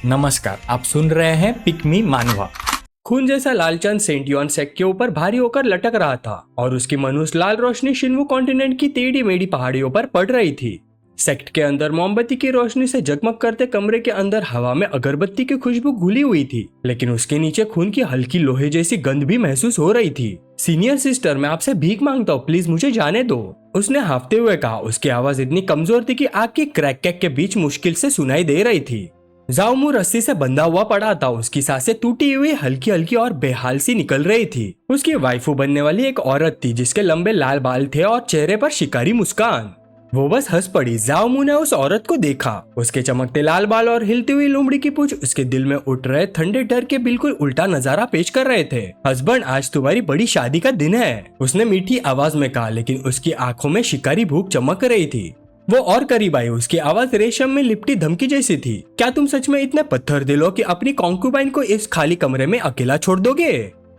नमस्कार, आप सुन रहे हैं पिकमी मानवा। खून जैसा लालचंद सेंटियन सेक के ऊपर भारी होकर लटक रहा था और उसकी मनुष्य लाल रोशनी शिन्वू कॉन्टिनेंट की टेढ़ी मेढ़ी पहाड़ियों पर पड़ रही थी। सेक्ट के अंदर मोमबत्ती की रोशनी से जगमग करते कमरे के अंदर हवा में अगरबत्ती की खुशबू घुली हुई थी, लेकिन उसके नीचे खून की हल्की लोहे जैसी गंध भी महसूस हो रही थी। सीनियर सिस्टर, मैं आपसे भीख मांगता हूँ, प्लीज मुझे जाने दो, उसने हाफते हुए कहा। उसकी आवाज इतनी कमजोर थी कि आग की क्रैक कैक के बीच मुश्किल से सुनाई दे रही थी। जाओमू रस्सी से बंधा हुआ पड़ा था, उसकी सांसें टूटी हुई हल्की हल्की और बेहाल सी निकल रही थी। उसकी वाइफू बनने वाली एक औरत थी जिसके लंबे लाल बाल थे और चेहरे पर शिकारी मुस्कान। वो बस हंस पड़ी। जाओमू ने उस औरत को देखा। उसके चमकते लाल बाल और हिलती हुई लोमड़ी की पूंछ उसके दिल में उठ रहे ठंडे डर के बिल्कुल उल्टा नजारा पेश कर रहे थे। हस्बैंड, आज तुम्हारी बड़ी शादी का दिन है, उसने मीठी आवाज में कहा, लेकिन उसकी आंखों में शिकारी भूख चमक रही थी। वो और करीब आई। उसकी आवाज रेशम में लिपटी धमकी जैसी थी। क्या तुम सच में इतने पत्थर दिल हो कि अपनी कॉन्क्यूबाइन को इस खाली कमरे में अकेला छोड़ दोगे?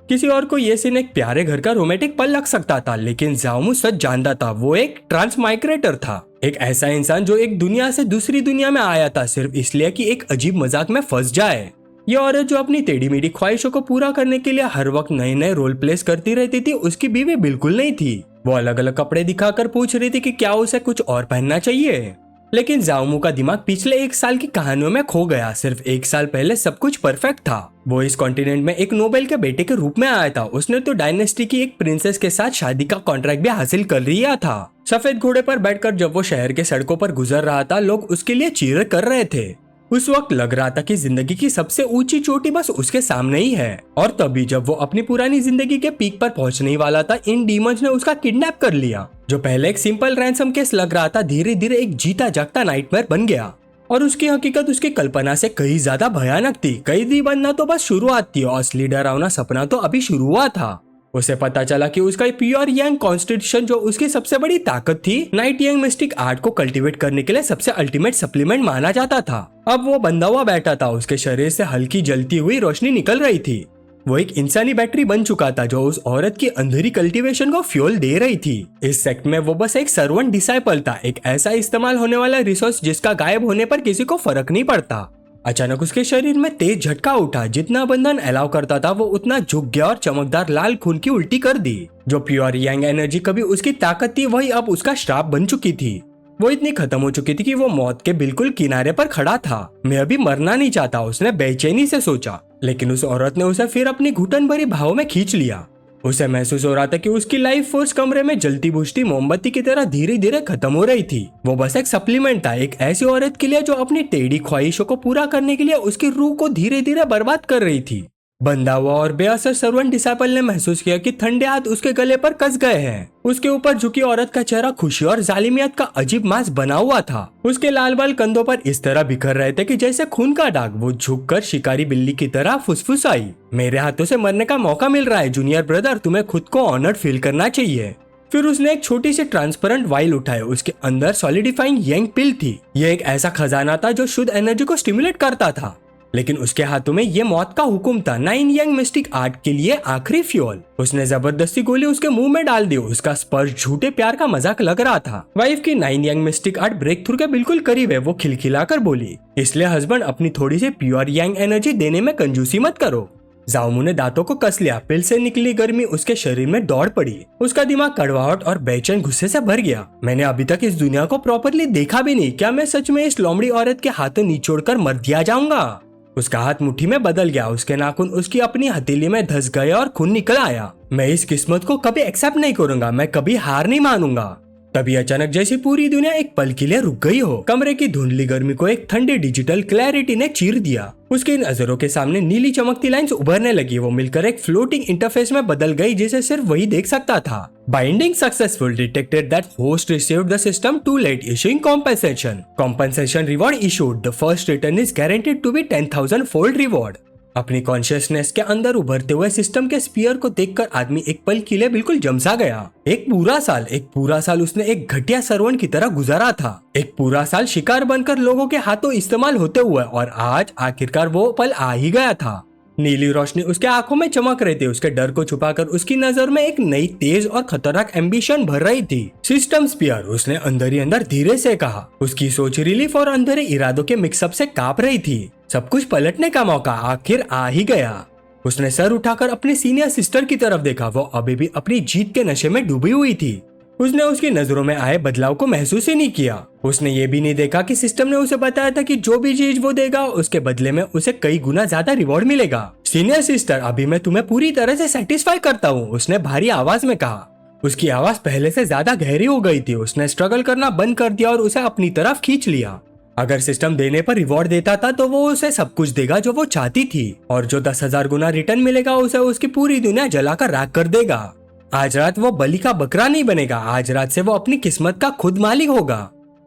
किसी और को ये सीन एक प्यारे घर का रोमांटिक पल लग सकता था, लेकिन जाओमू सच जानता था। वो एक ट्रांस माइग्रेटर था, एक ऐसा इंसान जो एक दुनिया से दूसरी दुनिया में आया था सिर्फ इसलिए कि एक अजीब मजाक में फंस जाए। ये औरत जो अपनी टेढ़ी मेढ़ी ख्वाहिशों को पूरा करने के लिए हर वक्त नए नए रोल प्लेस करती रहती थी, उसकी बीवी बिल्कुल नहीं थी। वो अलग अलग कपड़े दिखाकर पूछ रही थी कि क्या उसे कुछ और पहनना चाहिए, लेकिन जाओमू का दिमाग पिछले एक साल की कहानियों में खो गया। सिर्फ एक साल पहले सब कुछ परफेक्ट था। वो इस कॉन्टिनेंट में एक नोबेल के बेटे के रूप में आया था। उसने तो डायनेस्टी की एक प्रिंसेस के साथ शादी का कॉन्ट्रैक्ट भी हासिल कर लिया था। सफेद घोड़े पर बैठकर जब वो शहर के सड़कों पर गुजर रहा था, लोग उसके लिए चीयर कर रहे थे। उस वक्त लग रहा था कि जिंदगी की सबसे ऊंची चोटी बस उसके सामने ही है। और तभी जब वो अपनी पुरानी जिंदगी के पीक पर पहुंचने वाला था, इन डीमंस ने उसका किडनैप कर लिया। जो पहले एक सिंपल रैंसम केस लग रहा था, धीरे धीरे एक जीता जागता नाइटमेयर बन गया। और उसकी हकीकत उसकी कल्पना से कहीं ज्यादा भयानक थी। कैदी बनना तो बस शुरुआत थी, असली डरावना सपना तो अभी शुरू हुआ था। उसे पता चला कि उसका प्योर यंग कॉन्स्टिट्यूशन जो उसकी सबसे बड़ी ताकत थी, नाइट यंग मिस्टिक आर्ट को कल्टीवेट करने के लिए सबसे अल्टीमेट सप्लीमेंट माना जाता था। अब वो बंधा हुआ बैठा था। उसके शरीर से हल्की जलती हुई रोशनी निकल रही थी। वो एक इंसानी बैटरी बन चुका था जो उस औरत की अंधेरी कल्टीवेशन को फ्यूल दे रही थी। इस सेक्ट में वो बस एक सर्वेंट डिसाइपल था, एक ऐसा इस्तेमाल होने वाला रिसोर्स जिसका गायब होने पर किसी को फर्क नहीं पड़ता। अचानक उसके शरीर में तेज झटका उठा। जितना बंधन अलाउ करता था वो उतना झुक गया और चमकदार लाल खून की उल्टी कर दी। जो प्योर यंग एनर्जी कभी उसकी ताकत थी, वही अब उसका श्राप बन चुकी थी। वो इतनी खत्म हो चुकी थी कि वो मौत के बिल्कुल किनारे पर खड़ा था। मैं अभी मरना नहीं चाहता, उसने बेचैनी से सोचा, लेकिन उस औरत ने उसे फिर अपनी घुटन भरी भाव में खींच लिया। उसे महसूस हो रहा था कि उसकी लाइफ फोर्स कमरे में जलती बुझती मोमबत्ती की तरह धीरे धीरे खत्म हो रही थी। वो बस एक सप्लीमेंट था, एक ऐसी औरत के लिए जो अपनी टेढ़ी ख्वाहिशों को पूरा करने के लिए उसकी रूह को धीरे धीरे बर्बाद कर रही थी। बंधा हुआ और बेअसर सर्वेंट डिसाइपल ने महसूस किया कि ठंडे हाथ उसके गले पर कस गए हैं। उसके ऊपर झुकी औरत का चेहरा खुशी और जालिमियत का अजीब मास्क बना हुआ था। उसके लाल बाल कंधों पर इस तरह बिखर रहे थे कि जैसे खून का दाग। वो झुककर शिकारी बिल्ली की तरह फुसफुसाई, मेरे हाथों से मरने का मौका मिल रहा है जूनियर ब्रदर, तुम्हें खुद को ऑनर्ड फील करना चाहिए। फिर उसने एक छोटी सी ट्रांसपेरेंट वाइल उठाई। उसके अंदर सॉलिडिफाइंग यंग पिल थी। यह एक ऐसा खजाना था जो शुद्ध एनर्जी को स्टिमुलेट करता था, लेकिन उसके हाथों में ये मौत का हुक्म था, नाइन यंग मिस्टिक आर्ट के लिए आखिरी फ्यूल। उसने जबरदस्ती गोली उसके मुंह में डाल दी। उसका स्पर्श झूठे प्यार का मजाक लग रहा था। वाइफ की nine young mystic art break through के बिल्कुल करीब है, वो खिलखिलाकर बोली, इसलिए हस्बैंड अपनी थोड़ी सी प्योर यंग एनर्जी देने में कंजूसी मत करो। जाओमू ने दांतों को कस लिया। पिल से निकली गर्मी उसके शरीर में दौड़ पड़ी। उसका दिमाग कड़वाहट और बेचैन गुस्से से भर गया। मैंने अभी तक इस दुनिया को प्रॉपरली देखा भी नहीं। क्या मैं सच में इस लोमड़ी औरत के हाथों निचोड़कर मर दिया जाऊंगा? उसका हाथ मुट्ठी में बदल गया। उसके नाखून उसकी अपनी हथेली में धंस गए और खून निकल आया। मैं इस किस्मत को कभी एक्सेप्ट नहीं करूंगा, मैं कभी हार नहीं मानूंगा। तभी अचानक जैसे पूरी दुनिया एक पल के लिए रुक गई हो। कमरे की धुंधली गर्मी को एक ठंडी डिजिटल क्लैरिटी ने चीर दिया। उसकी नजरों के सामने नीली चमकती लाइंस उभरने लगी। वो मिलकर एक फ्लोटिंग इंटरफेस में बदल गई जिसे सिर्फ वही देख सकता था। Binding successful, detected that host received the system too late, issuing compensation. Compensation reward issued, the first return is guaranteed to be 10,000 fold reward. अपनी कॉन्शियसनेस के अंदर उभरते हुए सिस्टम के स्पीयर को देखकर आदमी एक पल के लिए बिल्कुल जमसा गया। एक पूरा साल उसने एक घटिया सर्वेंट की तरह गुजारा था। एक पूरा साल शिकार बनकर लोगों के हाथों इस्तेमाल होते हुए, और आज आखिरकार वो पल आ ही गया था। नीली रोशनी उसके आंखों में चमक रही थी। उसके डर को छुपाकर उसकी नजर में एक नई तेज और खतरनाक एम्बिशन भर रही थी। सिस्टम स्पीयर, उसने अंदर ही अंदर धीरे से कहा। उसकी सोच रिलीफ और अंधेरे इरादों के मिक्सअप से कांप रही थी। सब कुछ पलटने का मौका आखिर आ ही गया। उसने सर उठाकर अपने सीनियर सिस्टर की तरफ देखा। वो अभी भी अपनी जीत के नशे में डूबी हुई थी। उसने उसकी नजरों में आए बदलाव को महसूस ही नहीं किया। उसने ये भी नहीं देखा कि सिस्टम ने उसे बताया था कि जो भी चीज वो देगा उसके बदले में उसे कई गुना ज्यादा रिवॉर्ड मिलेगा। सीनियर सिस्टर, अभी मैं तुम्हें पूरी तरह से सेटिस्फाई करता हूँ, उसने भारी आवाज में कहा। उसकी आवाज पहले से ज्यादा गहरी हो गई थी। उसने स्ट्रगल करना बंद कर दिया और उसे अपनी तरफ खींच लिया। अगर सिस्टम देने पर रिवॉर्ड देता था तो वो उसे सब कुछ देगा जो वो चाहती थी, और जो 10,000 गुना रिटर्न मिलेगा उसे उसकी पूरी दुनिया जलाकर राख कर देगा। आज रात वो बलि का बकरा नहीं बनेगा। आज रात से वो अपनी किस्मत का खुद मालिक होगा।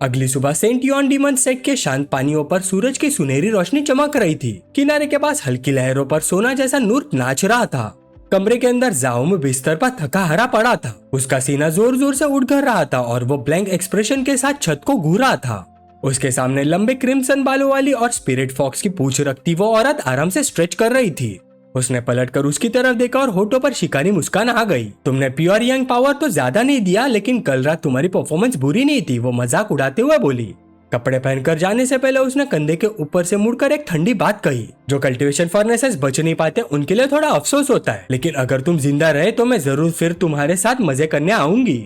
अगली सुबह सेंट यॉन डीमन सेक के शांत पानियों पर सूरज की सुनहरी रोशनी चमक रही थी। किनारे के पास हल्की लहरों पर सोना जैसा नूर नाच रहा था। कमरे के अंदर जाओम बिस्तर पर थका हरा पड़ा था। उसका सीना जोर जोर से उठ कर रहा था और वो ब्लैंक एक्सप्रेशन के साथ छत को घूर रहा था। उसके सामने लंबे क्रिम्सन बालों वाली और स्पिरिट फॉक्स की पूंछ रखती वो औरत आराम से स्ट्रेच कर रही थी। उसने पलटकर उसकी तरफ देखा और होठों पर शिकारी मुस्कान आ गई। तुमने प्योर यंग पावर तो ज्यादा नहीं दिया, लेकिन कल रात तुम्हारी परफॉर्मेंस बुरी नहीं थी, वो मजाक उड़ाते हुए बोली। कपड़े पहनकर जाने से पहले उसने कंधे के ऊपर से मुड़कर एक ठंडी बात कही। जो कल्टीवेशन फर्नेसेस बच नहीं पाते उनके लिए थोड़ा अफसोस होता है, लेकिन अगर तुम जिंदा रहे तो मैं जरूर फिर तुम्हारे साथ मजे करने आऊंगी।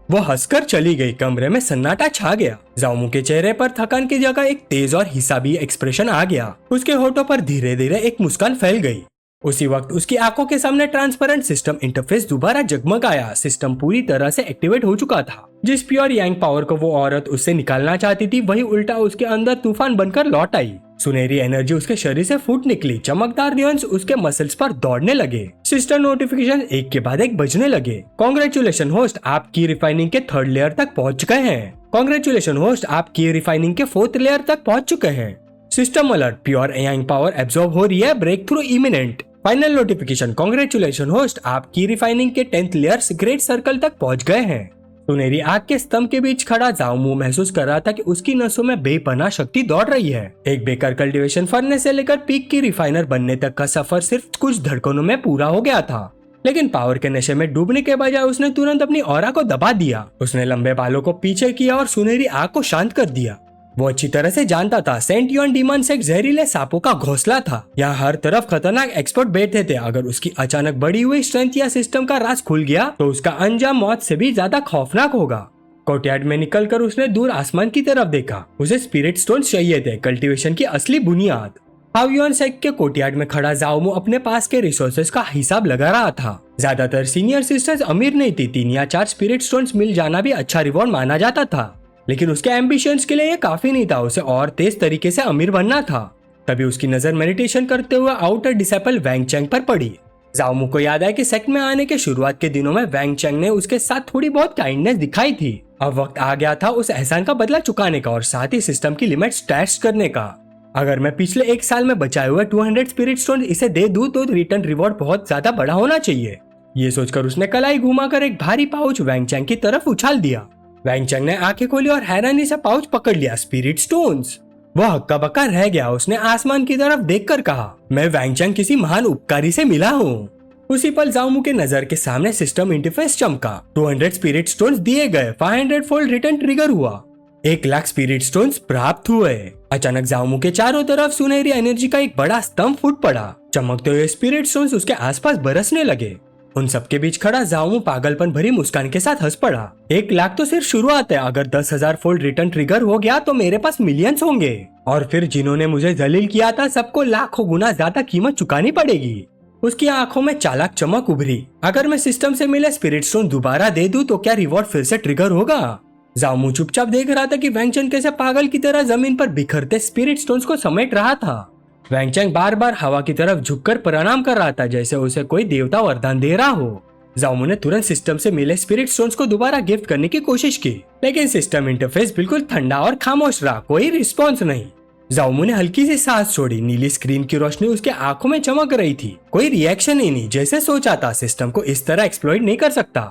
वो हंसकर चली गई। कमरे में सन्नाटा छा गया। जाओमू के चेहरे पर थकान की जगह एक तेज और हिसाबी एक्सप्रेशन आ गया। उसके होठों पर धीरे धीरे एक मुस्कान फैल गई। उसी वक्त उसकी आंखों के सामने ट्रांसपेरेंट सिस्टम इंटरफेस दोबारा जगमगाया। सिस्टम पूरी तरह से एक्टिवेट हो चुका था। जिस प्योर यांग पावर को वो औरत उससे निकालना चाहती थी वही उल्टा उसके अंदर तूफान बनकर लौट आई। सुनहरी एनर्जी उसके शरीर से फूट निकली। चमकदार नियॉन्स उसके मसल्स पर दौड़ने लगे। सिस्टर नोटिफिकेशन एक के बाद एक बजने लगे। कांग्रेचुलेशन होस्ट, आप की रिफाइनिंग के 3rd लेयर तक पहुंच गए हैं। कांग्रेचुलेशन होस्ट, आप की रिफाइनिंग के 4th लेयर तक पहुंच चुके हैं। System alert, pure yang power absorb हो रही है, break through imminent. Final notification, congratulation host, आप की रिफाइनिंग के 10th लेयर्स ग्रेट सर्कल तक पहुंच गए हैं। सुनहरी आग के स्तंभ के बीच खड़ा जाओमू महसूस कर रहा था कि उसकी नसों में बेपनाह शक्ति दौड़ रही है। एक बेकार कल्टीवेशन फर्नेस से लेकर पीक की रिफाइनर बनने तक का सफर सिर्फ कुछ धड़कनों में पूरा हो गया था। लेकिन पावर के नशे में डूबने के बजाय उसने तुरंत अपनी ऑरा को दबा दिया। उसने लंबे बालों को पीछे किया और सुनहरी आग को शांत कर दिया। वो अच्छी तरह से जानता था सेंट यॉन डीमंस एक जहरीले सांपों का घोंसला था। यहाँ हर तरफ खतरनाक एक्सपर्ट बैठे थे। अगर उसकी अचानक बढ़ी हुई स्ट्रेंथ या सिस्टम का राज खुल गया तो उसका अंजाम मौत से भी ज्यादा खौफनाक होगा। कोर्टयार्ड में निकलकर उसने दूर आसमान की तरफ देखा। उसे स्पिरिट स्टोन चाहिए थे, कल्टीवेशन की असली बुनियाद। हावियन सेक के कोर्टयार्ड में खड़ा जाओमू अपने पास के रिसोर्सेज का हिसाब लगा रहा था। ज्यादातर सीनियर सिस्टर्स अमीर नहीं थी। 3 या 4 स्पिरिट स्टोन्स मिल जाना भी अच्छा रिवॉर्ड माना जाता था, लेकिन उसके एम्बिशंस के लिए ये काफी नहीं था। उसे और तेज तरीके से अमीर बनना था। तभी उसकी नजर मेडिटेशन करते हुए आउटर डिसेपल वैंग चैंग पर पड़ी। जाओमू को याद है कि सेक्ट में आने के शुरुआत के दिनों में वैंग चैंग ने उसके साथ थोड़ी बहुत काइंडनेस दिखाई थी। अब वक्त आ गया था उस एहसान का बदला चुकाने का और साथ ही सिस्टम की लिमिट्स टेस्ट करने का। अगर मैं पिछले 1 साल में बचाए हुए 200 स्पिरिट स्टोन इसे दे दूं तो रिटर्न रिवॉर्ड बहुत ज्यादा बड़ा होना चाहिए। ये सोचकर उसने कलाई घुमाकर एक भारी पाउच वैंग चैंग की तरफ उछाल दिया। वैंग चैंग ने आंखें खोली और हैरानी से पाउच पकड़ लिया। Spirit stones. वह हक्का बक्का रह गया। उसने आसमान की तरफ देखकर कहा, मैं वैंग चैंग किसी महान उपकारी से मिला हूँ। उसी पल जाओमू के नजर के सामने सिस्टम इंटरफेस चमका। 200 स्पिरिट स्टोन्स दिए गए। 500 फोल्ड रिटर्न ट्रिगर हुआ। 1,00,000 स्पिरिट स्टोन्स प्राप्त हुए। अचानक जाओमू के चारों तरफ सुनहरी एनर्जी का एक बड़ा स्तंभ फूट पड़ा। चमकते हुए स्पिरिट स्टोन्स उसके आसपास बरसने लगे। उन सबके बीच खड़ा जाओमू पागलपन भरी मुस्कान के साथ हंस पड़ा। 1,00,000 तो सिर्फ शुरुआत है। अगर 10,000 फोल्ड रिटर्न ट्रिगर हो गया तो मेरे पास मिलियंस होंगे, और फिर जिन्होंने मुझे जलील किया था सबको लाखों गुना ज्यादा कीमत चुकानी पड़ेगी। उसकी आंखों में चालाक चमक उभरी। अगर मैं सिस्टम से मिले स्पिरिट स्टोन दोबारा दे दूं तो क्या रिवॉर्ड फिर से ट्रिगर होगा? जाओमू चुपचाप देख रहा था कि वैंग चैंग कैसे पागल की तरह जमीन पर बिखरते स्पिरिट स्टोन्स को समेट रहा था। वैंग चैंग बार बार हवा की तरफ झुककर प्रणाम कर रहा था, जैसे उसे कोई देवता वरदान दे रहा हो। जाओमू ने तुरंत सिस्टम से मिले स्पिरिट स्टोन्स को दोबारा गिफ्ट करने की कोशिश की, लेकिन सिस्टम इंटरफेस बिल्कुल ठंडा और खामोश रहा। कोई रिस्पॉन्स नहीं। जाओमू ने हल्की सी सांस छोड़ी। नीली स्क्रीन की रोशनी उसके आंखों में चमक रही थी। कोई रिएक्शन ही नहीं। जैसे सोचा था सिस्टम को इस तरह एक्सप्लॉइट नहीं कर सकता।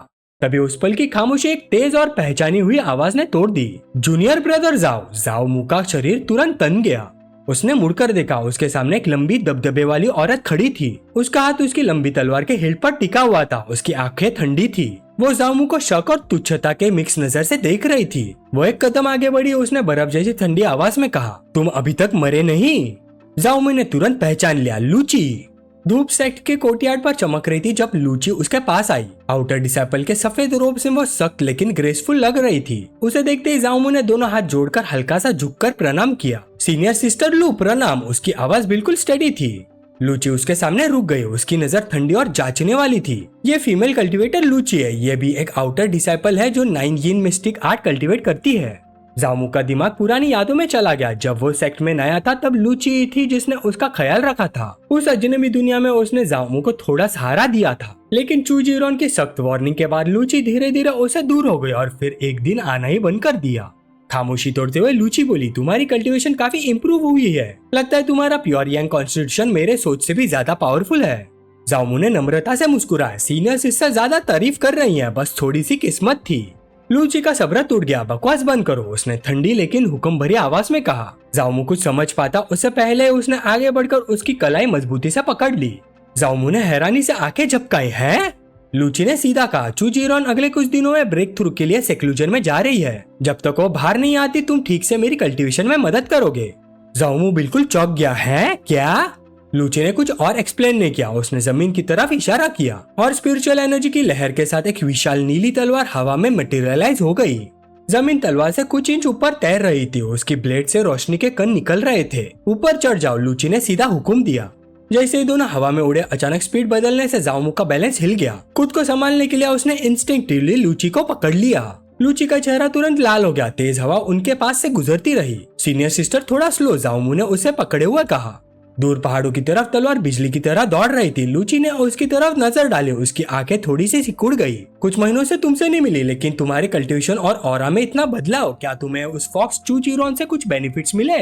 तभी उस पल की खामोशी एक तेज और पहचानी हुई आवाज ने तोड़ दी, जूनियर ब्रदर जाओ। जाओमू का शरीर तुरंत तन गया। उसने मुड़कर देखा। उसके सामने एक लंबी दबदबे वाली औरत खड़ी थी। उसका हाथ उसकी लंबी तलवार के हिल्ट पर टिका हुआ था। उसकी आंखें ठंडी थी। वो जाओमू को शक और तुच्छता के मिक्स नजर से देख रही थी। वो एक कदम आगे बढ़ी। उसने बर्फ जैसी ठंडी आवाज में कहा, तुम अभी तक मरे नहीं। जाओमू ने तुरंत पहचान लिया, लूची। धूप सेक्ट के कोर्टयार्ड पर चमक रही थी जब लूची उसके पास आई। आउटर डिसाइपल के सफेद रोब से वो सख्त लेकिन ग्रेसफुल लग रही थी। उसे देखते ही जाओमू ने दोनों हाथ जोड़कर हल्का सा झुककर प्रणाम किया। सीनियर सिस्टर लू प्रणाम। उसकी आवाज बिल्कुल स्टेडी थी। लूची उसके सामने रुक गई। उसकी नजर ठंडी और जांचने वाली थी। ये फीमेल कल्टीवेटर लूची है। ये भी एक आउटर डिसाइपल है जो 9 यिन मिस्टिक आर्ट कल्टीवेट करती है। जामू का दिमाग पुरानी यादों में चला गया। जब वो सेक्ट में नया था तब लूची थी जिसने उसका ख्याल रखा था। उस अजनबी दुनिया में उसने जामू को थोड़ा सहारा दिया था, लेकिन चूजीरोन की सख्त वार्निंग के बाद लूची धीरे धीरे उसे दूर हो गई और फिर एक दिन आना ही बंद कर दिया। खामोशी तोड़ते हुए लूची बोली, तुम्हारी कल्टीवेशन काफी इम्प्रूव हुई है। लगता है तुम्हारा प्योर यांग कॉन्स्टिट्यूशन मेरे सोच से भी ज्यादा पावरफुल है। जामू ने नम्रता से मुस्कुराया। सीनियर सिस्टर ज्यादा तारीफ कर रही है, बस थोड़ी सी किस्मत थी। लूची का सब्र टूट गया। बकवास बंद करो, उसने ठंडी लेकिन हुक्म भरी आवाज में कहा। जाओमू कुछ समझ पाता उससे पहले उसने आगे बढ़कर उसकी कलाई मजबूती से पकड़ ली। जाओमू ने हैरानी से आंखें झपकाई। है? लूची ने सीधा कहा, चूजीरोन अगले कुछ दिनों में ब्रेक थ्रू के लिए सेक्लूजन में जा रही है। जब तक वो बाहर नहीं आती तुम ठीक से मेरी कल्टीवेशन में मदद करोगे। जाओमू बिल्कुल चौंक गया। है क्या? लूची ने कुछ और एक्सप्लेन नहीं किया। उसने जमीन की तरफ इशारा किया और स्पिरिचुअल एनर्जी की लहर के साथ एक विशाल नीली तलवार हवा में मटेरियलाइज हो गई। जमीन तलवार से कुछ इंच ऊपर तैर रही थी। उसकी ब्लेड से रोशनी के कण निकल रहे थे। ऊपर चढ़ जाओ, लूची ने सीधा हुक्म दिया। जैसे ही दोनों हवा में उड़े, अचानक स्पीड बदलने से जाओमू का बैलेंस हिल गया। खुद को संभालने के लिए उसने इंस्टिंक्टिवली लूची को पकड़ लिया। लूची का चेहरा तुरंत लाल हो गया। तेज हवा उनके पास से गुजरती रही। सीनियर सिस्टर थोड़ा स्लो, जाओमू ने उसे पकड़े हुए कहा। दूर पहाड़ों की तरफ तलवार बिजली की तरह दौड़ रही थी। लूची ने उसकी तरफ नजर डाली। उसकी आंखें थोड़ी सी सिकुड़ गई। कुछ महीनों से तुमसे नहीं मिली, लेकिन तुम्हारे कल्टीवेशन और ऑरा में इतना बदलाव, क्या तुम्हें उस फॉक्स चूजीरोन से कुछ बेनिफिट्स मिले?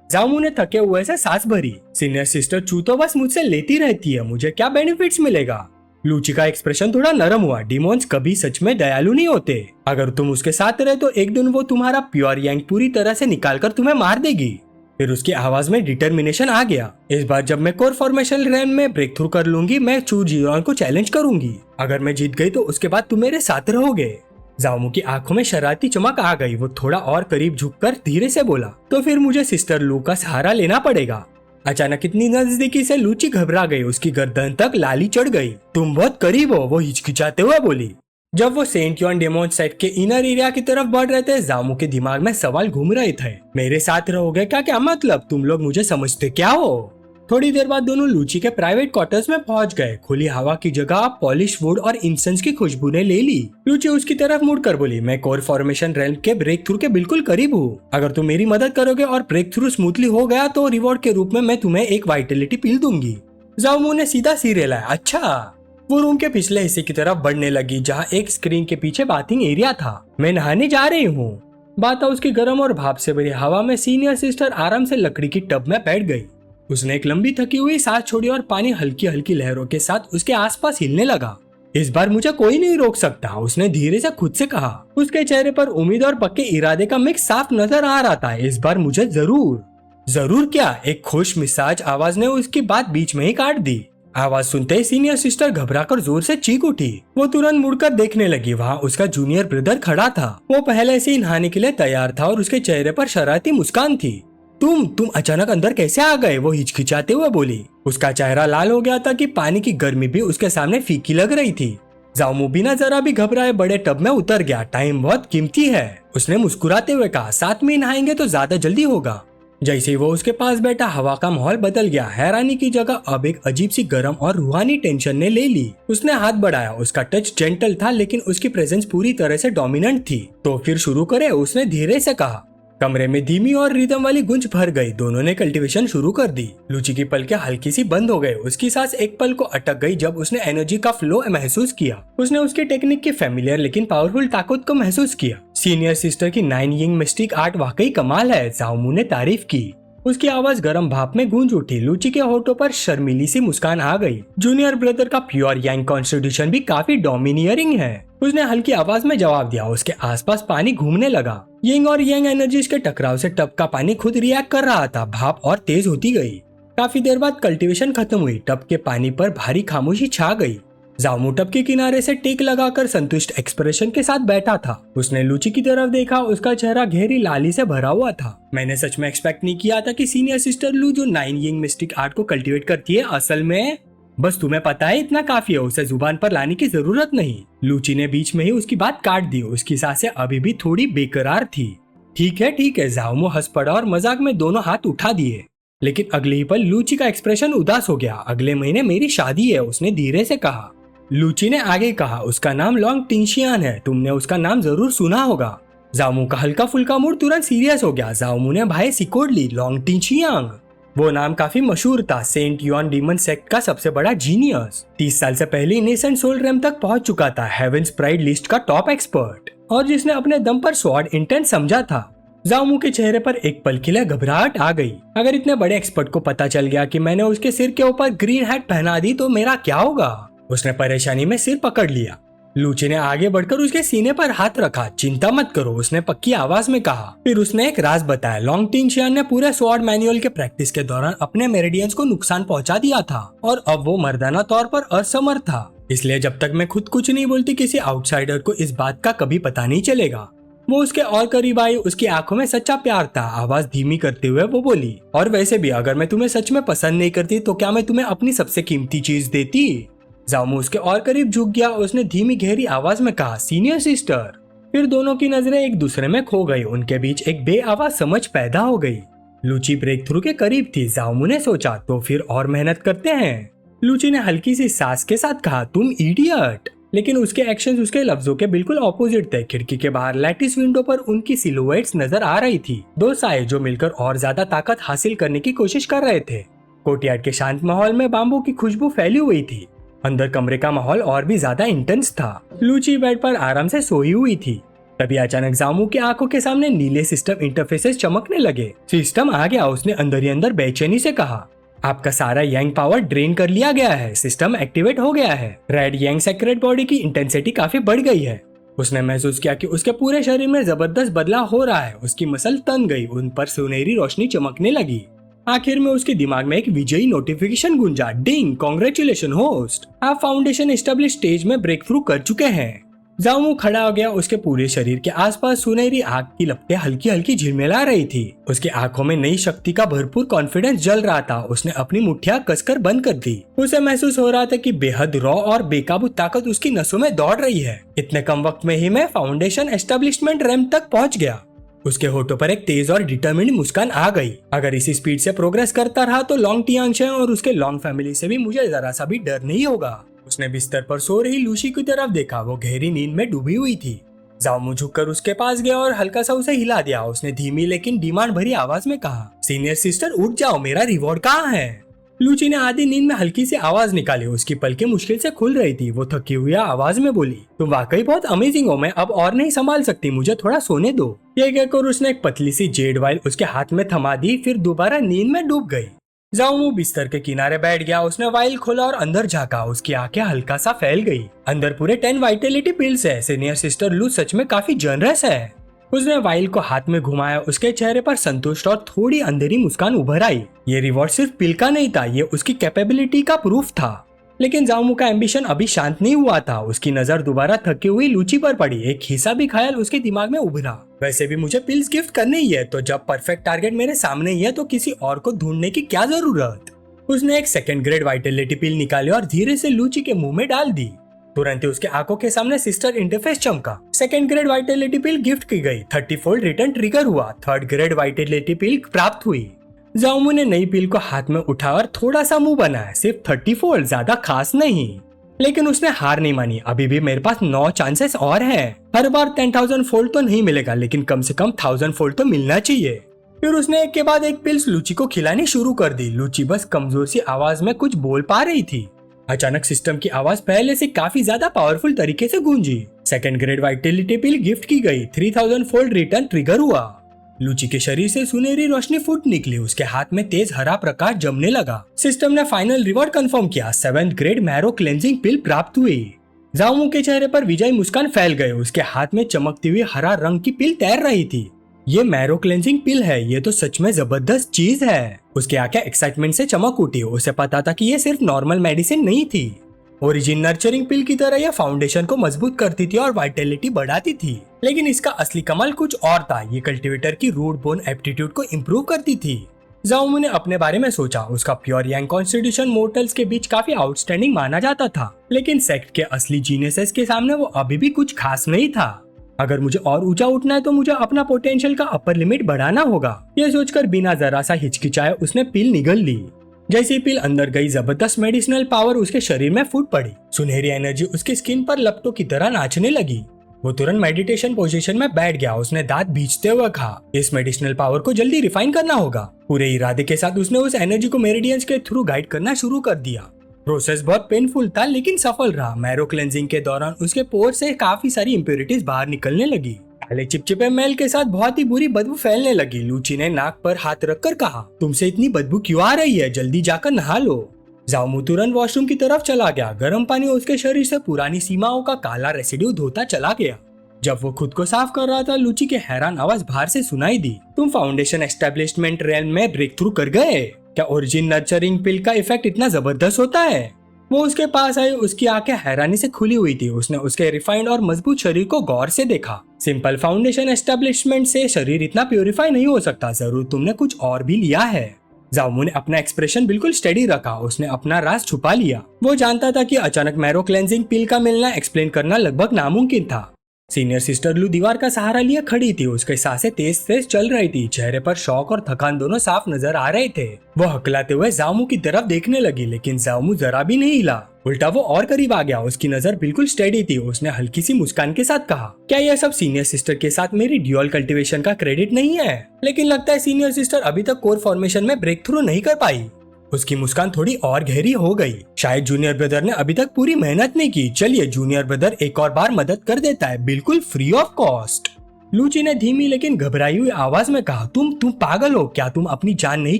जामू ने थके हुए से सांस भरी। सीनियर सिस्टर चू तो बस मुझसे लेती रहती है, मुझे क्या बेनिफिट्स मिलेगा? लूची का एक्सप्रेशन थोड़ा नरम हुआ। डिमोन्स कभी सच में दयालु नहीं होते। अगर तुम उसके साथ रहे तो एक दिन वो तुम्हारा प्योर यांग पूरी तरह से निकाल कर तुम्हें मार देगी। फिर उसकी आवाज में डिटर्मिनेशन आ गया। इस बार जब मैं कोर फॉर्मेशन रैम में ब्रेक थ्रू कर लूंगी, मैं चूजीरोन को चैलेंज करूंगी। अगर मैं जीत गई तो उसके बाद तुम मेरे साथ रहोगे। जाओमू की आंखों में शरारती चमक आ गई। वो थोड़ा और करीब झुककर धीरे से बोला, तो फिर मुझे सिस्टर लू का सहारा लेना पड़ेगा। अचानक इतनी नजदीकी से लूची घबरा गई। उसकी गर्दन तक लाली चढ़ गई। तुम बहुत करीब हो, वो हिचकिचाते हुए बोली। जब वो सेंट यॉन डेमोन सेट के इनर एरिया की तरफ बढ़ रहे थे, जामू के दिमाग में सवाल घूम रहे थे। मेरे साथ रहोगे का क्या मतलब? तुम लोग मुझे समझते क्या हो? थोड़ी देर बाद दोनों लूची के प्राइवेट क्वार्टर्स में पहुंच गए। खुली हवा की जगह पॉलिश वुड और इंसेंस की खुशबू ने ले ली। लूची उसकी तरफ मुड़कर बोली, मैं कोर फॉर्मेशन रेल्म के ब्रेक थ्रू के बिल्कुल करीब हूँ। अगर तुम मेरी मदद करोगे और ब्रेक थ्रू स्मूथली हो गया तो रिवॉर्ड के रूप में मैं तुम्हें एक वाइटलिटी पिल दूंगी। जामू ने सीधा सिर हिलाया। अच्छा। वो रूम के पिछले हिस्से की तरफ बढ़ने लगी जहाँ एक स्क्रीन के पीछे बाथिंग एरिया था। मैं नहाने जा रही हूँ। बात उसकी गर्म और भाप से भरी हवा में सीनियर सिस्टर आराम से लकड़ी की टब में बैठ गई। उसने एक लंबी थकी हुई सांस छोड़ी और पानी हल्की हल्की लहरों के साथ उसके आसपास हिलने लगा। इस बार मुझे कोई नहीं रोक सकता, उसने धीरे से खुद से कहा। उसके चेहरे पर उम्मीद और पक्के इरादे का मिक्स साफ नजर आ रहा था। इस बार मुझे जरूर क्या? एक खुश मिजाज आवाज ने उसकी बात बीच में ही काट दी। आवाज सुनते ही सीनियर सिस्टर घबराकर जोर से चीख उठी। वो तुरंत मुड़कर देखने लगी। वहाँ उसका जूनियर ब्रदर खड़ा था। वो पहले से ही नहाने के लिए तैयार था और उसके चेहरे पर शरारती मुस्कान थी। तुम अचानक अंदर कैसे आ गए? वो हिचकिचाते हुए बोली। उसका चेहरा लाल हो गया था कि पानी की गर्मी भी उसके सामने फीकी लग रही थी। जाओमू बिना जरा भी घबराए बड़े टब में उतर गया। टाइम बहुत कीमती है, उसने मुस्कुराते हुए कहा। साथ में नहाएंगे तो ज्यादा जल्दी होगा। जैसे ही वो उसके पास बैठा, हवा का माहौल बदल गया। हैरानी की जगह अब एक अजीब सी गर्म और रूहानी टेंशन ने ले ली। उसने हाथ बढ़ाया। उसका टच जेंटल था लेकिन उसकी प्रेजेंस पूरी तरह से डोमिनेंट थी। तो फिर शुरू करे, उसने धीरे से कहा। कमरे में धीमी और रिदम वाली गूंज भर गई। दोनों ने कल्टीवेशन शुरू कर दी। लूची की पलकें हल्की सी बंद हो गई। उसकी सांस एक पल को अटक गई जब उसने एनर्जी का फ्लो महसूस किया। उसने उसकी टेक्निक की फेमिलियर लेकिन पावरफुल ताकत को महसूस किया। सीनियर सिस्टर की 9 यिन मिस्टिक आर्ट वाकई कमाल है, जाओमू ने तारीफ की। उसकी आवाज गर्म भाप में गूंज उठी। लूची के होठों पर शर्मीली सी मुस्कान आ गई। जूनियर ब्रदर का प्योर यांग कॉन्स्टिट्यूशन भी काफी डोमिनियरिंग है, उसने हल्की आवाज में जवाब दिया। उसके आसपास पानी घूमने लगा। यिंग और यांग एनर्जीज के टकराव से टब का पानी खुद रिएक्ट कर रहा था। भाप और तेज होती गई। काफी देर बाद कल्टीवेशन खत्म हुई। टब के पानी पर भारी खामोशी छा गई। जामू टब के किनारे से टेक लगाकर संतुष्ट एक्सप्रेशन के साथ बैठा था। उसने लूची की तरफ देखा, उसका चेहरा गहरी लाली से भरा हुआ था। मैंने सच में एक्सपेक्ट नहीं किया था कि सीनियर सिस्टर लू जो 9 यिंग मिस्टिक आर्ट को कल्टीवेट करती है असल में बस तुम्हें पता है इतना काफी है, उसे जुबान पर लाने की जरूरत नहीं। लूची ने बीच में ही उसकी बात काट दी। उसकी सांसें अभी भी थोड़ी बेकरार थी। ठीक है, जामू हंस पड़ा और मजाक में दोनों हाथ उठा दिए। लेकिन अगले ही पल लूची का एक्सप्रेशन उदास हो गया। अगले महीने मेरी शादी है, उसने धीरे से कहा। लूची ने आगे कहा, उसका नाम लॉन्ग टिंशियान है, तुमने उसका नाम जरूर सुना होगा। जामू का हल्का फुल्का मूड तुरंत सीरियस हो गया। जामू ने भाई सिकोड़ ली, लॉन्ग टिंशियांग। वो नाम काफी मशहूर था, सेंट युआन डीमन सेक्ट का सबसे बड़ा जीनियस। 30 साल से पहले इनेसेंट सोल रेम तक पहुंच चुका था, हेवेंस प्राइड लिस्ट का टॉप एक्सपर्ट, और जिसने अपने दम पर स्वॉर्ड इंटेंट समझा था। जामू के चेहरे पर एक पल के लिए घबराहट आ गई। अगर इतने बड़े एक्सपर्ट को पता चल गया कि मैंने उसके सिर के ऊपर ग्रीन हैट पहना दी तो मेरा क्या होगा? उसने परेशानी में सिर पकड़ लिया। लूची ने आगे बढ़कर उसके सीने पर हाथ रखा। चिंता मत करो, उसने पक्की आवाज में कहा। फिर उसने एक राज बताया। लॉन्ग टिंशियान ने पूरे स्वॉर्ड मैनुअल के प्रैक्टिस के दौरान अपने मेरिडियंस को नुकसान पहुंचा दिया था और अब वो मर्दाना तौर पर असमर्थ था। इसलिए जब तक मैं खुद कुछ नहीं बोलती किसी आउटसाइडर को इस बात का कभी पता नहीं चलेगा। वो उसके और करीब आई। उसकी आंखों में सच्चा प्यार था। आवाज धीमी करते हुए वो बोली, और वैसे भी अगर मैं तुम्हें सच में पसंद नहीं करती तो क्या मैं तुम्हें अपनी सबसे कीमती चीज देती? जामू उसके और करीब झुक गया। उसने धीमी गहरी आवाज में कहा, सीनियर सिस्टर। फिर दोनों की नजरें एक दूसरे में खो गई। उनके बीच एक बेआवाज समझ पैदा हो गई। लूची ब्रेक थ्रू के करीब थी। जामू ने सोचा, तो फिर और मेहनत करते हैं। लूची ने हल्की सी सांस के साथ कहा, तुम इडियट। लेकिन उसके एक्शंस उसके लफ्जों के बिल्कुल ऑपोजिट थे। खिड़की के बाहर लैटिस विंडो पर उनकी सिलुएट्स नजर आ रही थी, दो साए जो मिलकर और ज्यादा ताकत हासिल करने की कोशिश कर रहे थे। कोर्टयार्ड के शांत माहौल में बाम्बू की खुशबू फैली हुई थी। अंदर कमरे का माहौल और भी ज्यादा इंटेंस था। लूची बेड पर आराम से सोई हुई थी। तभी अचानक जामू की आंखों के सामने नीले सिस्टम इंटरफेसेस चमकने लगे। सिस्टम आ गया, उसने अंदर ही अंदर बेचैनी से कहा। आपका सारा यांग पावर ड्रेन कर लिया गया है, सिस्टम एक्टिवेट हो गया है। रेड यांग सेक्रेट बॉडी की इंटेंसिटी काफी बढ़ गई है। उसने महसूस किया कि उसके पूरे शरीर में जबरदस्त बदलाव हो रहा है। उसकी मसल तन गई, उन पर सुनहरी रोशनी चमकने लगी। आखिर में उसके दिमाग में एक विजयी नोटिफिकेशन गूंजा, डिंग, कांग्रेचुलेशन होस्ट, आप फाउंडेशन एस्टेब्लिश स्टेज में ब्रेक थ्रू कर चुके हैं। जामू खड़ा हो गया। उसके पूरे शरीर के आसपास सुनहरी आग की लपटें हल्की हल्की झिलमिला रही थी। उसकी आंखों में नई शक्ति का भरपूर कॉन्फिडेंस जल रहा था। उसने अपनी मुट्ठियां कसकर बंद कर दी। उसे महसूस हो रहा था कि बेहद रॉ और बेकाबू ताकत उसकी नसों में दौड़ रही है। इतने कम वक्त में ही मैं फाउंडेशन एस्टेब्लिशमेंट रैंक तक पहुंच गया। उसके होठों पर एक तेज और डिटर्मिन्ड मुस्कान आ गई। अगर इसी स्पीड से प्रोग्रेस करता रहा तो लॉन्ग टियांगशे और उसके लॉन्ग फैमिली से भी मुझे जरा सा भी डर नहीं होगा। उसने बिस्तर पर सो रही लूसी की तरफ देखा। वो गहरी नींद में डूबी हुई थी। जामू झुककर उसके पास गया और हल्का सा उसे हिला दिया। उसने धीमी लेकिन डिमांड भरी आवाज में कहा, सीनियर सिस्टर उठ जाओ, मेरा रिवॉर्ड कहाँ है? लूची ने आधी नींद में हल्की सी आवाज निकाली। उसकी पलकें मुश्किल से खुल रही थी। वो थकी हुई आवाज में बोली, तुम वाकई बहुत अमेजिंग हो, मैं अब और नहीं संभाल सकती, मुझे थोड़ा सोने दो। ये कहकर उसने एक पतली सी जेड वाइल उसके हाथ में थमा दी, फिर दोबारा नींद में डूब गई। जामू बिस्तर के किनारे बैठ गया। उसने वाइल खोला और अंदर झांका। उसकी आंखें हल्का सा फैल गई। अंदर पूरे 10 वाइटलिटी पिल्स है। सीनियर सिस्टर लू सच में काफी जनरस है। उसने वाइल को हाथ में घुमाया। उसके चेहरे पर संतुष्ट और थोड़ी अंधेरी मुस्कान उभर आई। ये रिवॉर्ड सिर्फ पिल का नहीं था, ये उसकी कैपेबिलिटी का प्रूफ था। लेकिन जामू का एम्बिशन अभी शांत नहीं हुआ था। उसकी नजर दोबारा थकी हुई लूची पर पड़ी। एक हिस्सा भी ख्याल उसके दिमाग में उभरा, वैसे भी मुझे पिल्स गिफ्ट करने ही है, तो जब परफेक्ट टारगेट मेरे सामने ही है तो किसी और को ढूंढने की क्या जरूरत। उसने एक सेकंड ग्रेड वाइटलिटी पिल निकाली और धीरे से लूची के मुंह में डाल दी। तुरंत ही उसके आंखों के सामने सिस्टर इंटरफेस चमका। सेकंड ग्रेड वाइटलिटी पिल गिफ्ट की गई। 30 फोल्ड रिटर्न ट्रिगर हुआ। थर्ड ग्रेड वाइटलिटी पिल प्राप्त हुई। जामू ने नई पिल को हाथ में उठाया और थोड़ा सा मुंह बनाया। सिर्फ 30 फोल्ड, ज्यादा खास नहीं। लेकिन उसने हार नहीं मानी। अभी भी मेरे पास 9 चांसेस और हैं। हर बार 10,000 फोल्ड तो नहीं मिलेगा, लेकिन कम से कम 1000 फोल्ड तो मिलना चाहिए। फिर उसने एक के बाद एक पिल्स लूची को खिलानी शुरू कर दी। लूची बस कमजोर सी आवाज में कुछ बोल पा रही थी। अचानक सिस्टम की आवाज पहले से काफी ज्यादा पावरफुल तरीके से गूंजी। सेकंड ग्रेड वाइटलिटी पिल गिफ्ट की गई। 3000 फोल्ड रिटर्न ट्रिगर हुआ। लूची के शरीर से सुनहरी रोशनी फूट निकली। उसके हाथ में तेज हरा प्रकाश जमने लगा। सिस्टम ने फाइनल रिवॉर्ड कंफर्म किया। 7th ग्रेड मैरो क्लेंजिंग पिल प्राप्त हुई। जामू के चेहरे पर विजयी मुस्कान फैल गए। उसके हाथ में चमकती हुई हरा रंग की पिल तैर रही थी। ये मैरो क्लेंजिंग पिल है, ये तो सच में जबरदस्त चीज है। उसकी आंखें एक्साइटमेंट से चमक उठी। उसे पता था कि ये सिर्फ नॉर्मल मेडिसिन नहीं थी। ओरिजिन नर्चरिंग पिल की तरह यह फाउंडेशन को मजबूत करती थी और वाइटैलिटी बढ़ाती थी, लेकिन इसका असली कमाल कुछ और था। ये कल्टीवेटर की रूट बोन एप्टीट्यूड को इम्प्रूव करती थी। जाओमू ने अपने बारे में सोचा। उसका प्योर यांग कॉन्स्टिट्यूशन मोर्टल्स के बीच काफी आउटस्टैंडिंग माना जाता था, लेकिन सेक्ट के असली जीनियसेस के सामने वो अभी भी कुछ खास नहीं था। अगर मुझे और ऊंचा उठना है तो मुझे अपना पोटेंशियल का अपर लिमिट बढ़ाना होगा। यह सोचकर बिना जरा सा हिचकिचाए उसने पिल निगल ली। जैसी पिल अंदर गई, जबरदस्त मेडिसिनल पावर उसके शरीर में फूट पड़ी। सुनहरी एनर्जी उसकी स्किन पर लपटों की तरह नाचने लगी। वो तुरंत मेडिटेशन पोजीशन में बैठ गया। उसने दांत भींचते हुए कहा, इस मेडिसिनल पावर को जल्दी रिफाइन करना होगा। पूरे इरादे के साथ उसने उस एनर्जी को मेरिडियंस के थ्रू गाइड करना शुरू कर दिया। प्रोसेस बहुत पेनफुल था लेकिन सफल रहा। मैरो क्लेंजिंग के दौरान उसके पोर से काफी सारी इम्प्योरिटीज बाहर निकलने लगी। पहले चिपचिपे मैल के साथ बहुत ही बुरी बदबू फैलने लगी। लूची ने नाक पर हाथ रखकर कहा, तुमसे इतनी बदबू क्यों आ रही है? जल्दी जाकर नहा लो। जाओमू तुरंत वॉशरूम की तरफ चला गया। गर्म पानी उसके शरीर से पुरानी सीमाओं का काला रेसिड्यू धोता चला गया। जब वो खुद को साफ कर रहा था, लूची की हैरान आवाज बाहर से सुनाई दी, तुम फाउंडेशन एस्टेब्लिशमेंट रेल में ब्रेक थ्रू कर गए। क्या ओरिजिन नर्चरिंग पिल का इफेक्ट इतना जबरदस्त होता है? वो उसके पास आई। उसकी आंखें हैरानी से खुली हुई थी। उसने उसके रिफाइंड और मजबूत शरीर को गौर से देखा। सिंपल फाउंडेशन एस्टेब्लिशमेंट से शरीर इतना प्योरीफाई नहीं हो सकता। जरूर तुमने कुछ और भी लिया है। जाओमू ने अपना एक्सप्रेशन बिल्कुल स्टेडी रखा। उसने अपना राज छुपा लिया। वो जानता था कि अचानक मैरो क्लेंजिंग पिल का मिलना एक्सप्लेन करना लगभग नामुमकिन था। सीनियर सिस्टर लू दीवार का सहारा लिए खड़ी थी। उसके सांसें तेज तेज चल रही थी। चेहरे पर शौक और थकान दोनों साफ नजर आ रहे थे। वो हकलाते हुए जाओमू की तरफ देखने लगी, लेकिन जाओमू जरा भी नहीं हिला। उल्टा वो और करीब आ गया। उसकी नजर बिल्कुल स्टेडी थी। उसने हल्की सी मुस्कान के साथ कहा, क्या यह सब सीनियर सिस्टर के साथ मेरी ड्यूअल कल्टीवेशन का क्रेडिट नहीं है? लेकिन लगता है सीनियर सिस्टर अभी तक कोर फॉर्मेशन में ब्रेक थ्रू नहीं कर पाई। उसकी मुस्कान थोड़ी और गहरी हो गई। शायद जूनियर ब्रदर ने अभी तक पूरी मेहनत नहीं की। चलिए जूनियर ब्रदर एक और बार मदद कर देता है, बिल्कुल फ्री ऑफ कॉस्ट। लूची ने धीमी लेकिन घबराई हुई आवाज में कहा, तुम पागल हो क्या? तुम अपनी जान नहीं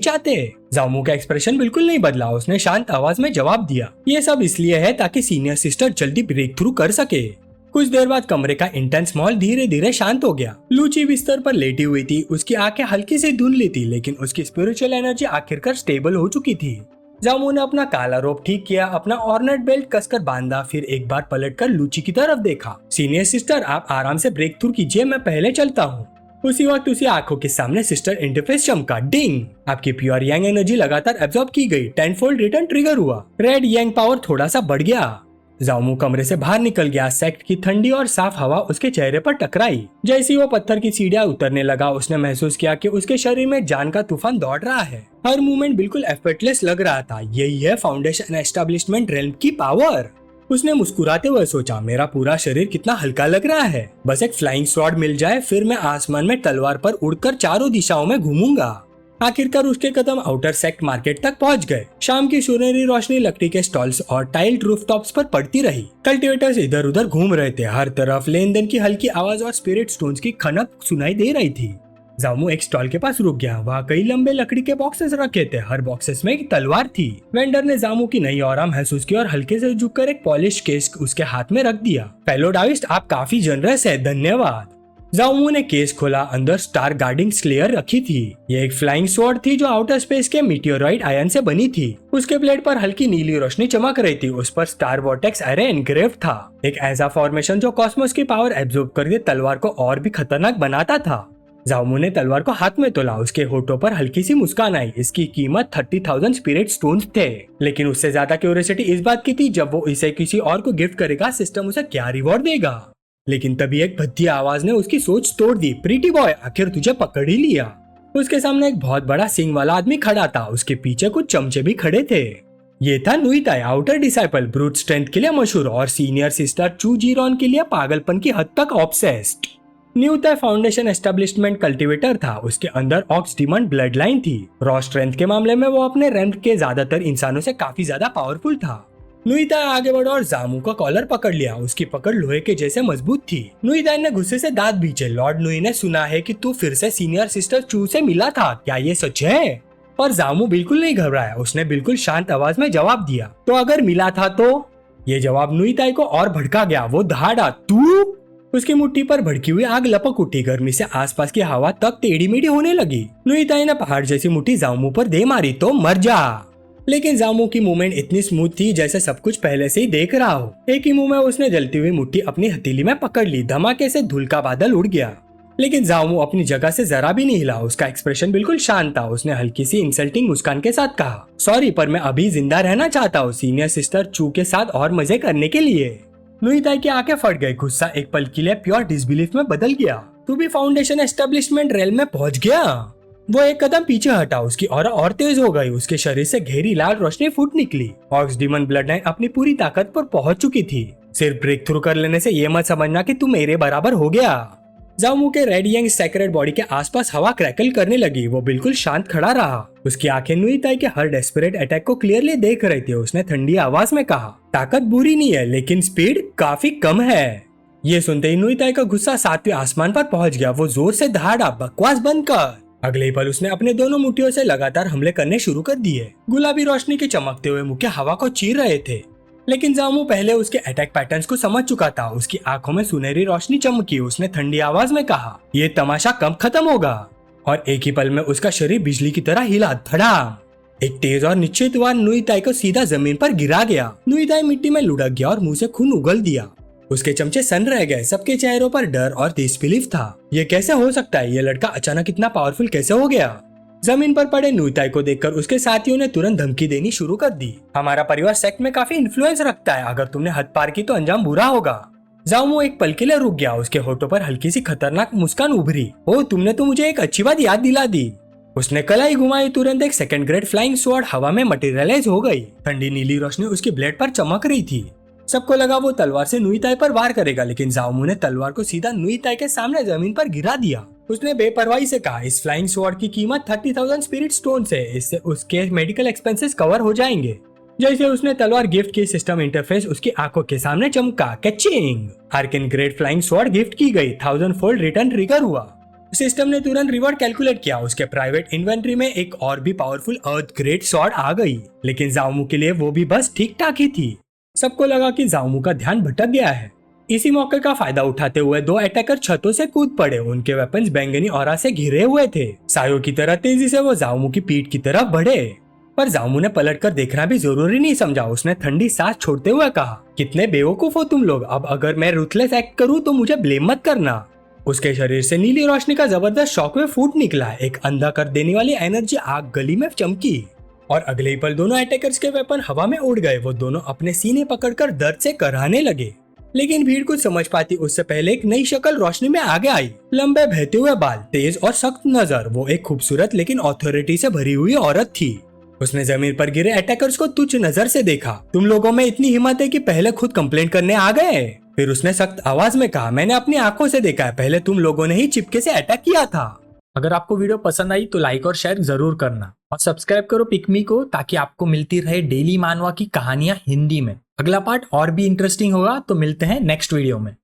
चाहते? जाओमू का एक्सप्रेशन बिल्कुल नहीं बदला। उसने शांत आवाज में जवाब दिया, ये सब इसलिए है ताकि सीनियर सिस्टर जल्दी ब्रेक थ्रू कर सके। कुछ देर बाद कमरे का इंटेंस माहौल धीरे धीरे शांत हो गया। लूची बिस्तर पर लेटी हुई थी। उसकी आंखें हल्की सी धुंधली थी, लेकिन उसकी स्पिरिचुअल एनर्जी आखिरकार स्टेबल हो चुकी थी। जाओमू ने अपना काला रोब ठीक किया, अपना ऑर्नेट बेल्ट कसकर बांधा, फिर एक बार पलटकर लूची की तरफ देखा। सीनियर सिस्टर, आप आराम से ब्रेक थ्रू कीजिए, मैं पहले चलता हूँ। उसी वक्त उसी आंखों के सामने सिस्टर इंटरफेस चमका। डिंग! आपकी प्योर यांग एनर्जी लगातार एब्जॉर्ब की गई। 10-fold रिटर्न ट्रिगर हुआ। रेड यांग पावर थोड़ा सा बढ़ गया। जाओमू कमरे से बाहर निकल गया। सेक्ट की ठंडी और साफ हवा उसके चेहरे पर टकराई। जैसे ही वो पत्थर की सीढ़ियां उतरने लगा, उसने महसूस किया कि उसके शरीर में जान का तूफान दौड़ रहा है। हर मूवमेंट बिल्कुल एफर्टलेस लग रहा था। यही है फाउंडेशन एस्टेब्लिशमेंट रेल्म की पावर। उसने मुस्कुराते हुए सोचा, मेरा पूरा शरीर कितना हल्का लग रहा है। बस एक फ्लाइंग स्वॉर्ड मिल जाए, फिर मैं आसमान में तलवार पर उड़कर चारों दिशाओं में घूमूंगा। आखिरकार उसके कदम आउटर सेक्ट मार्केट तक पहुंच गए। शाम की सुनहरी रोशनी लकड़ी के स्टॉल्स और टाइल्ड रूफटॉप्स पर पड़ती रही। कल्टीवेटर्स इधर उधर घूम रहे थे। हर तरफ लेन देन की हल्की आवाज और स्पिरिट स्टोन्स की खनक सुनाई दे रही थी। जाओमू एक स्टॉल के पास रुक गया। वहाँ कई लंबे लकड़ी के बॉक्सेस रखे थे। हर बॉक्सेस में एक तलवार थी। वेंडर ने जामू की नई ऑरा महसूस की और हल्के से झुककर एक पॉलिश केस उसके हाथ में रख दिया। फेलो डाविस्ट, आप काफी जनरस है, धन्यवाद। जाओमू ने केस खोला। अंदर स्टार गार्डिंग स्लेयर रखी थी। ये एक फ्लाइंग स्वॉर्ड थी जो आउटर स्पेस के मीटियोराइट आयन से बनी थी। उसके प्लेट पर हल्की नीली रोशनी चमक रही थी। उस पर स्टार वॉर्टेक्स एरे एनग्रेव था, एक ऐसा फॉर्मेशन जो कॉस्मोस की पावर एब्जॉर्ब करके तलवार को और भी खतरनाक बनाता था। जाओमू ने तलवार को हाथ में तोला। उसके होठों पर हल्की सी मुस्कान आई। इसकी कीमत 30,000 स्पिरिट स्टोन्स थे, लेकिन उससे ज्यादा क्यूरियोसिटी इस बात की थी, जब वो इसे किसी और को गिफ्ट करेगा, सिस्टम उसे क्या रिवॉर्ड देगा। लेकिन तभी एक भद्दी आवाज ने उसकी सोच तोड़ दी। प्रीटी बॉय, आखिर तुझे पकड़ ही लिया। उसके सामने एक बहुत बड़ा सिंग वाला आदमी खड़ा था। उसके पीछे कुछ चमचे भी खड़े थे। ये था नुइताई, आउटर डिसाइपल, ब्रूट स्ट्रेंथ के लिए मशहूर और सीनियर सिस्टर चू जीरॉन के लिए पागलपन की हद तक ऑब्सेस्ड। न्यूताई फाउंडेशन एस्टेब्लिशमेंट कल्टीवेटर था। उसके अंदर ऑक्स डिमंड ब्लड लाइन थी। रॉ स्ट्रेंथ के मामले में वो अपने रैंक के ज्यादातर इंसानों से काफी ज्यादा पावरफुल था। नुइताई आगे बढ़ा और जामू का कॉलर पकड़ लिया। उसकी पकड़ लोहे के जैसे मजबूत थी। नुइताई ने गुस्से से दांत भींचे। लॉर्ड नुई ने सुना है कि तू फिर से सीनियर सिस्टर चू से मिला था, क्या ये सच है? पर जामू बिल्कुल नहीं घबराया। उसने बिल्कुल शांत आवाज में जवाब दिया, तो अगर मिला था तो? ये जवाब नुइताई को और भड़का गया। वो दहाड़ा, तू? उसकी मुट्ठी पर भड़की हुई आग लपक उठी। गर्मी से आसपास की हवा तक टेढ़ी मेढ़ी होने लगी। नुइताई ने पहाड़ जैसी मुट्ठी जामू पर दे मारी, तो मर जा। लेकिन जामू की मूवमेंट इतनी स्मूथ थी जैसे सब कुछ पहले से ही देख रहा हो। एक ही मुंह में उसने जलती हुई मुट्ठी अपनी हथेली में पकड़ ली। धमाके से धूल का बादल उड़ गया, लेकिन जामू अपनी जगह से जरा भी नहीं हिला। उसका एक्सप्रेशन बिल्कुल शांत था। उसने हल्की सी इंसल्टिंग मुस्कान के साथ कहा, सॉरी पर मैं अभी जिंदा रहना चाहता हूँ सीनियर सिस्टर चू के साथ और मजे करने के लिए। नुईताई की आंखें फट गई। गुस्सा एक पल के लिए प्योर डिसबिलीफ में बदल गया। तू भी फाउंडेशन एस्टेब्लिशमेंट रेल में पहुंच गया। वो एक कदम पीछे हटा। उसकी ऑरा और तेज हो गई। उसके शरीर से गहरी लाल रोशनी फूट निकली। ऑक्स डीमन ब्लड लाइन अपनी पूरी ताकत पर पहुंच चुकी थी। सिर्फ ब्रेक थ्रू कर लेने से ये मत समझना कि तू मेरे बराबर हो गया। जामू के रेड यंग सेक्रेड बॉडी के आसपास हवा क्रैकल करने लगी। वो बिल्कुल शांत खड़ा रहा। उसकी आंखें नुईताई के हर डेस्परेट अटैक को क्लियरली देख रही थी। उसने ठंडी आवाज में कहा, ताकत बुरी नहीं है लेकिन स्पीड काफी कम है। ये सुनते ही नुईताई का गुस्सा सातवें आसमान पर पहुंच गया। वो जोर से दहाड़ा, बकवास बंद कर। अगले ही पल उसने अपने दोनों मुट्ठियों से लगातार हमले करने शुरू कर दिए। गुलाबी रोशनी के चमकते हुए मुक्के हवा को चीर रहे थे, लेकिन जामू पहले उसके अटैक पैटर्न्स को समझ चुका था। उसकी आंखों में सुनहरी रोशनी चमकी। उसने ठंडी आवाज में कहा, ये तमाशा कब खत्म होगा? और एक ही पल में उसका शरीर बिजली की तरह हिला। धड़ाम! एक तेज और निश्चित वार नुईताई को सीधा जमीन पर गिरा गया। नुईताई मिट्टी में लुढ़क गया और मुंह से खून उगल दिया। उसके चमचे सन रह गए। सबके चेहरों पर डर और डिसबिलीफ था। ये कैसे हो सकता है? ये लड़का अचानक इतना पावरफुल कैसे हो गया? जमीन पर पड़े नुईताई को देखकर उसके साथियों ने तुरंत धमकी देनी शुरू कर दी। हमारा परिवार सेक्ट में काफी इन्फ्लुएंस रखता है। अगर तुमने हद पार की तो अंजाम बुरा होगा। जामू एक पल के लिए रुक गया। उसके होठों पर हल्की सी खतरनाक मुस्कान उभरी। ओ, तुमने तो मुझे एक अच्छी बात याद दिला दी। उसने कलाई घुमाई। तुरंत एक सेकंड ग्रेड फ्लाइंग स्वॉर्ड हवा में मटेरियलाइज हो गई। ठंडी नीली रोशनी उसके ब्लेड पर चमक रही थी। सबको लगा वो तलवार से नुईताई पर वार करेगा, लेकिन जामू ने तलवार को सीधा नुईताई के सामने जमीन पर गिरा दिया। उसने बेपरवाही से कहा, इस फ्लाइंग स्वॉर्ड की कीमत 30,000 स्पिरिट स्टोन है। इससे उसके मेडिकल एक्सपेंसेस कवर हो जाएंगे। जैसे उसने तलवार गिफ्ट की, सिस्टम इंटरफेस उसकी आंखों के सामने चमका। Catching! Arkan grade flying sword gift की गई। 1000 फोल्ड रिटर्न ट्रिगर हुआ। सिस्टम ने तुरंत रिवॉर्ड कैलकुलेट किया। उसके प्राइवेट इन्वेंट्री में एक और भी पावरफुल अर्थ ग्रेड स्वॉर्ड आ गई, लेकिन जामू के लिए वो भी बस ठीक ठाक ही थी। सबको लगा कि जामू का ध्यान भटक गया है। इसी मौके का फायदा उठाते हुए दो अटैकर छतों से कूद पड़े। उनके वेपन्स बैंगनी ऑरा से घिरे हुए थे। सायों की तरह तेजी से वो जामू की पीठ की तरफ बढ़े, पर जामू ने पलटकर देखना भी जरूरी नहीं समझा। उसने ठंडी सांस छोड़ते हुए कहा, कितने बेवकूफ हो तुम लोग। अब अगर मैं रूथलेस एक्ट करूं तो मुझे ब्लेम मत करना। उसके शरीर से नीली रोशनी का जबरदस्त शॉक में फूट निकला। एक अंधा कर देने वाली एनर्जी आग गली में चमकी, और अगले ही पल दोनों अटैकर्स के वेपन हवा में उड़ गए। वो दोनों अपने सीने पकड़कर दर्द से कराहने लगे, लेकिन भीड़ कुछ समझ पाती उससे पहले एक नई शक्ल रोशनी में आगे आई। लंबे बहते हुए बाल, तेज और सख्त नजर। वो एक खूबसूरत लेकिन ऑथोरिटी से भरी हुई औरत थी। उसने जमीन पर गिरे अटैकर्स को तुच्छ नजर से देखा। तुम लोगों में इतनी हिम्मत है कि पहले खुद कंप्लेंट करने आ गए? फिर उसने सख्त आवाज में कहा, मैंने अपनी आंखों से देखा है। पहले तुम लोगों ने ही चिपके से अटैक किया था। अगर आपको वीडियो पसंद आई तो लाइक और शेयर जरूर करना, और सब्सक्राइब करो पिकमी को, ताकि आपको मिलती रहे डेली मानवा की कहानियां हिंदी में। अगला पार्ट और भी इंटरेस्टिंग होगा, तो मिलते हैं नेक्स्ट वीडियो में।